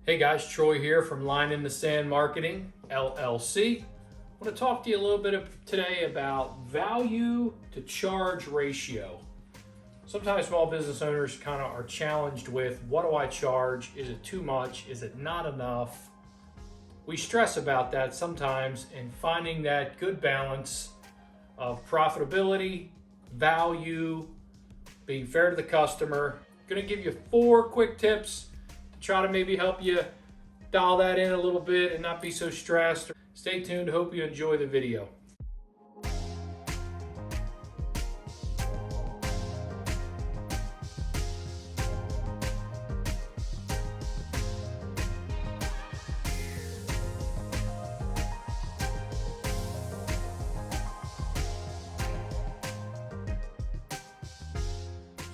Hey guys, Troy here from Line in the Sand Marketing, LLC. I want to talk to you a little bit today about value to charge ratio. Sometimes small business owners kind of are challenged with, what do I charge? Is it too much? Is it not enough? We stress about that sometimes, and finding that good balance of profitability, value, being fair to the customer. I'm going to give you 4 quick tips to try to maybe help you dial that in a little bit and not be so stressed. Stay tuned. Hope you enjoy the video.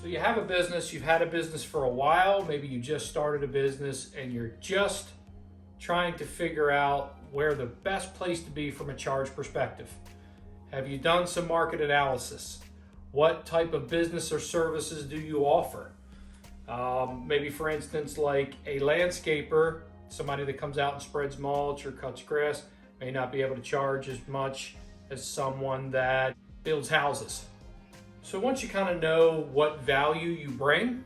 So you have a business, you've had a business for a while, maybe you just started a business and you're just trying to figure out where the best place to be from a charge perspective. Have you done some market analysis? What type of business or services do you offer? Maybe for instance, like a landscaper, somebody that comes out and spreads mulch or cuts grass, may not be able to charge as much as someone that builds houses. So once you kind of know what value you bring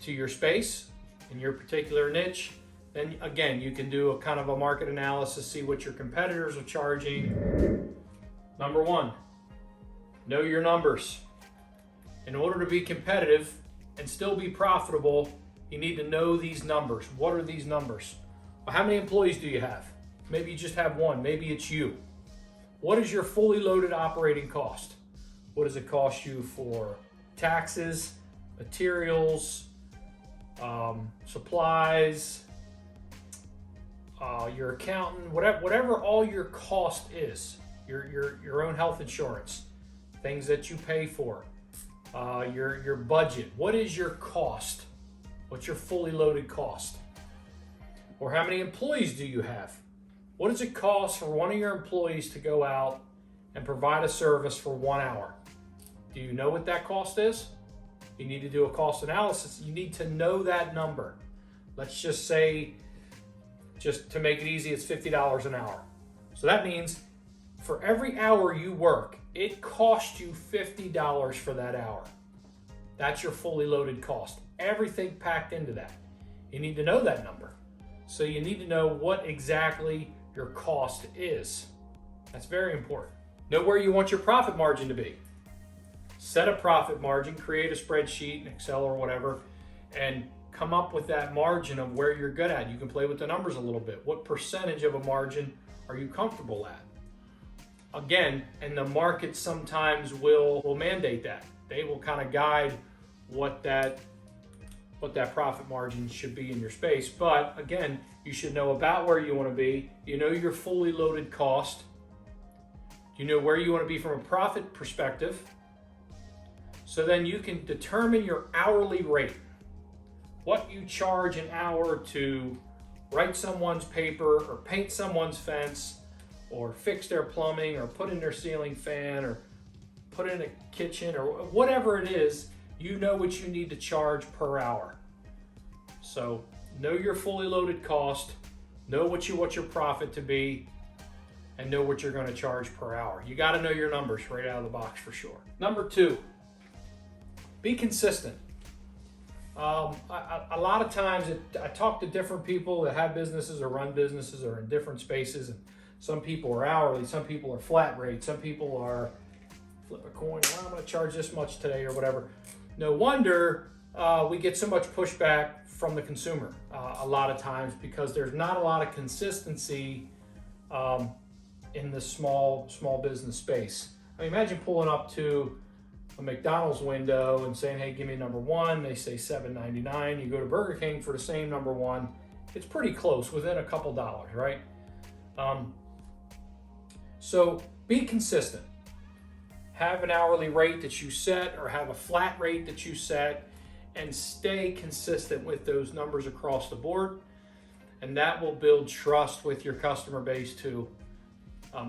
to your space in your particular niche, then again, you can do a kind of a market analysis, see what your competitors are charging. Number 1, know your numbers. In order to be competitive and still be profitable, you need to know these numbers. What are these numbers? Well, how many employees do you have? Maybe you just have one, maybe it's you. What is your fully loaded operating cost? What does it cost you for taxes, materials, supplies, your accountant, whatever all your cost is, your own health insurance, things that you pay for, your budget. What is your cost? What's your fully loaded cost? Or how many employees do you have? What does it cost for one of your employees to go out and provide a service for 1 hour? Do you know what that cost is? You need to do a cost analysis. You need to know that number. Let's just say, just to make it easy, it's $50 an hour. So that means for every hour you work, it costs you $50 for that hour. That's your fully loaded cost. Everything packed into that. You need to know that number. So you need to know what exactly your cost is. That's very important. Know where you want your profit margin to be. Set a profit margin, create a spreadsheet in Excel or whatever, and come up with that margin of where you're good at. You can play with the numbers a little bit. What percentage of a margin are you comfortable at? Again, and the market sometimes will mandate that. They will kind of guide what that profit margin should be in your space. But again, you should know about where you want to be. You know your fully loaded cost. You know where you want to be from a profit perspective. So then you can determine your hourly rate. What you charge an hour to write someone's paper or paint someone's fence or fix their plumbing or put in their ceiling fan or put in a kitchen or whatever it is, you know what you need to charge per hour. So know your fully loaded cost, know what you want your profit to be, and know what you're going to charge per hour. You got to know your numbers right out of the box for sure. Number 2, be consistent. A lot of times I talk to different people that have businesses or run businesses or in different spaces, and some people are hourly, some people are flat rate, some people are flip a coin, well, I'm going to charge this much today or whatever. No wonder we get so much pushback from the consumer a lot of times, because there's not a lot of consistency in the small business space. I mean, imagine pulling up to a McDonald's window and saying, hey, give me number 1. They say $7.99. You go to Burger King for the same number 1. It's pretty close, within a couple dollars, right? So be consistent. Have an hourly rate that you set or have a flat rate that you set, and stay consistent with those numbers across the board. And that will build trust with your customer base too.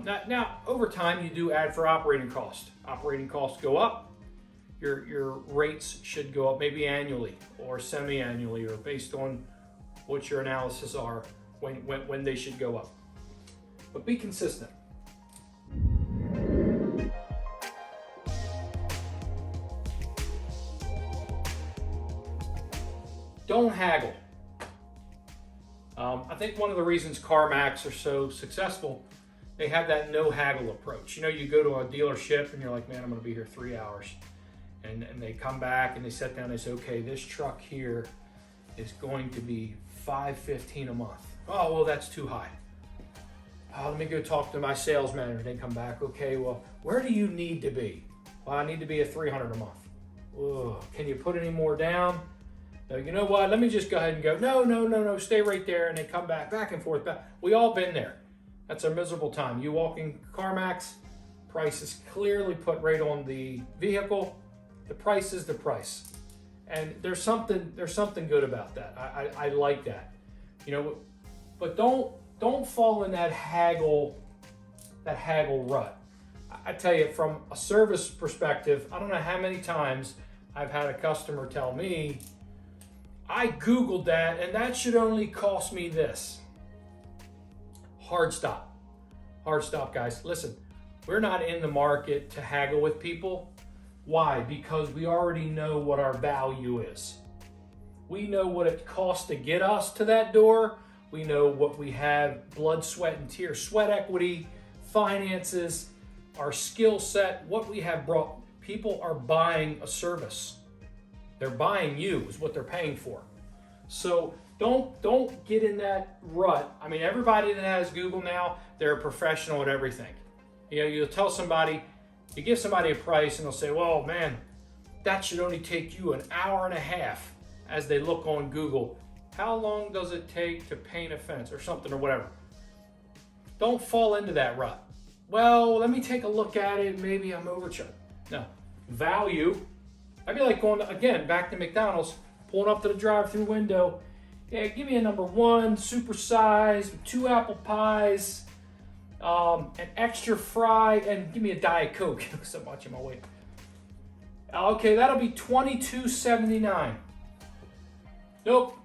Now, over time, you do add for operating costs. Operating costs go up. Your rates should go up maybe annually or semi-annually or based on what your analysis are when they should go up. But be consistent. Don't haggle. I think one of the reasons CarMax are so successful, they have that no haggle approach. You know, you go to a dealership and you're like, man, I'm going to be here 3 hours. And they come back and they sit down and they say, okay, this truck here is going to be $515 a month. Oh, well, that's too high. Oh, let me go talk to my sales manager. They come back, okay, well, where do you need to be? Well, I need to be at $300 a month. Ugh, can you put any more down? No, you know what? Let me just go ahead and go, no, stay right there. And they come back and forth. We all been there. That's a miserable time. You walk in CarMax, price is clearly put right on the vehicle. The price is the price. And there's something good about that. I like that. You know, but don't fall in that haggle rut. I tell you, from a service perspective, I don't know how many times I've had a customer tell me, I Googled that and that should only cost me this. Hard stop, guys. Listen, we're not in the market to haggle with people. Why? Because we already know what our value is. We know what it costs to get us to that door. We know what we have, blood, sweat, and tears, sweat equity, finances, our skill set, what we have brought. People are buying a service. They're buying you is what they're paying for. So don't get in that rut. I mean, everybody that has Google now, they're a professional at everything. You know, you'll tell somebody, you give somebody a price and they'll say, well, man, that should only take you an hour and a half as they look on Google. How long does it take to paint a fence or something or whatever? Don't fall into that rut. Well, let me take a look at it. Maybe I'm overcharged. No, value. I'd be like going, again, back to McDonald's, pulling up to the drive-through window. Yeah, give me a number 1, super size, 2 apple pies, an extra fry, and give me a Diet Coke. So much in my way. Okay, that'll be $22.79. Nope,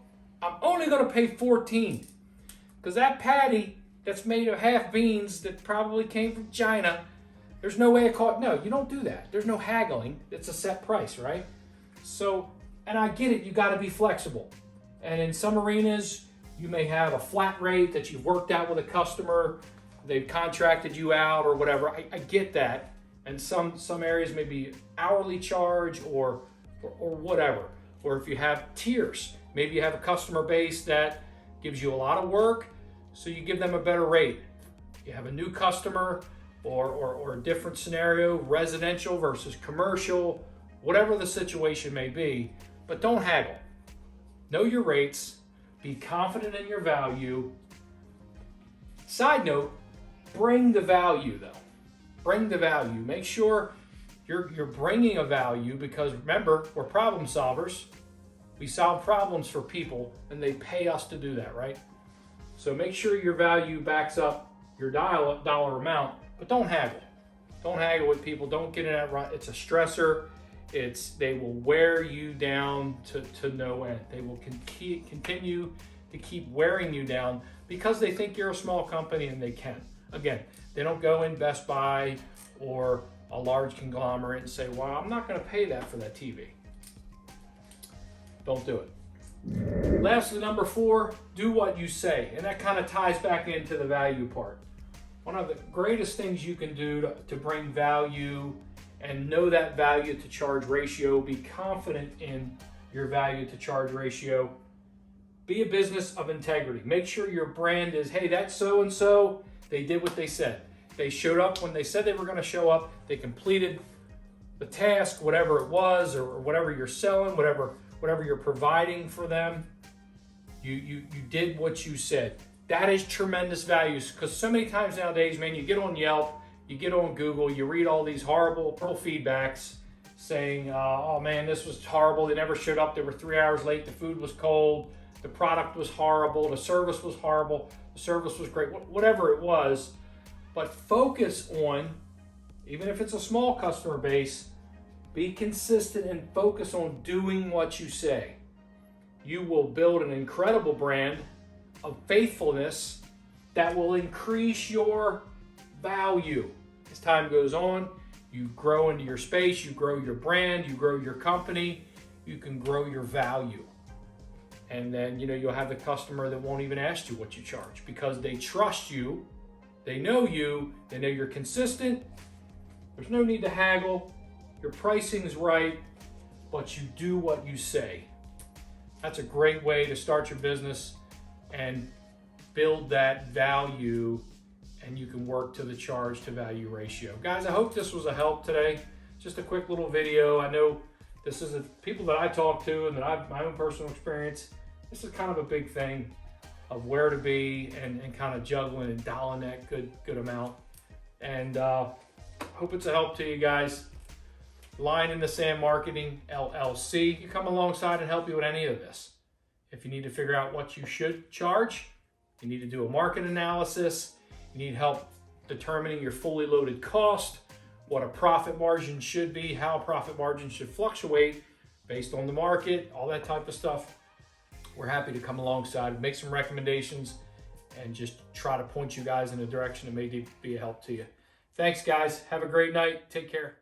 I'm only gonna pay $14 because that patty that's made of half beans that probably came from China, there's no way it cost. No, you don't do that. There's no haggling. It's a set price, right? So, and I get it, you gotta be flexible. And in some arenas, you may have a flat rate that you've worked out with a customer, they've contracted you out or whatever. I get that. And some areas may be hourly charge or whatever. Or if you have tiers, maybe you have a customer base that gives you a lot of work, so you give them a better rate. You have a new customer or a different scenario, residential versus commercial, whatever the situation may be, but don't haggle. Know your rates, be confident in your value. Side note, bring the value though. Bring the value. Make sure you're bringing a value, because remember, we're problem solvers. We solve problems for people and they pay us to do that, right? So make sure your value backs up your dollar amount, but don't haggle. Don't haggle with people. Don't get in that rut. It's a stressor. They will wear you down to no end. They will continue to keep wearing you down because they think you're a small company and they can. Again, they don't go in Best Buy or a large conglomerate and say, well, I'm not going to pay that for that TV. Don't do it. Lastly, number 4, do what you say. And that kind of ties back into the value part. One of the greatest things you can do to bring value and know that value to charge ratio, be confident in your value to charge ratio, be a business of integrity. Make sure your brand is, hey, that's so-and-so, they did what they said. They showed up when they said they were going to show up. They completed the task, whatever it was, or whatever you're selling, whatever you're providing for them. You did what you said. That is tremendous value, because so many times nowadays, man, you get on Yelp, you get on Google, you read all these horrible feedbacks saying, oh man, this was horrible. They never showed up. They were 3 hours late. The food was cold. The product was horrible. The service was horrible. The service was great. Whatever it was. But focus on, even if it's a small customer base, be consistent and focus on doing what you say. you will build an incredible brand of faithfulness that will increase your value. As time goes on, you grow into your space, you grow your brand, you grow your company, you can grow your value. And then, you'll have the customer that won't even ask you what you charge because they trust you, they know you're consistent. There's no need to haggle. Your pricing's right, but you do what you say. That's a great way to start your business and build that value, and you can work to the charge to value ratio. Guys, I hope this was a help today. Just a quick little video. I know this is people that I talk to and that I've my own personal experience. This is kind of a big thing of where to be and kind of juggling and dialing that good amount. And hope it's a help to you guys. Line in the Sand Marketing LLC. You come alongside and help you with any of this. If you need to figure out what you should charge, you need to do a market analysis, you need help determining your fully loaded cost, what a profit margin should be, how a profit margin should fluctuate based on the market, all that type of stuff. We're happy to come alongside, make some recommendations, and just try to point you guys in a direction that may be a help to you. Thanks, guys. Have a great night. Take care.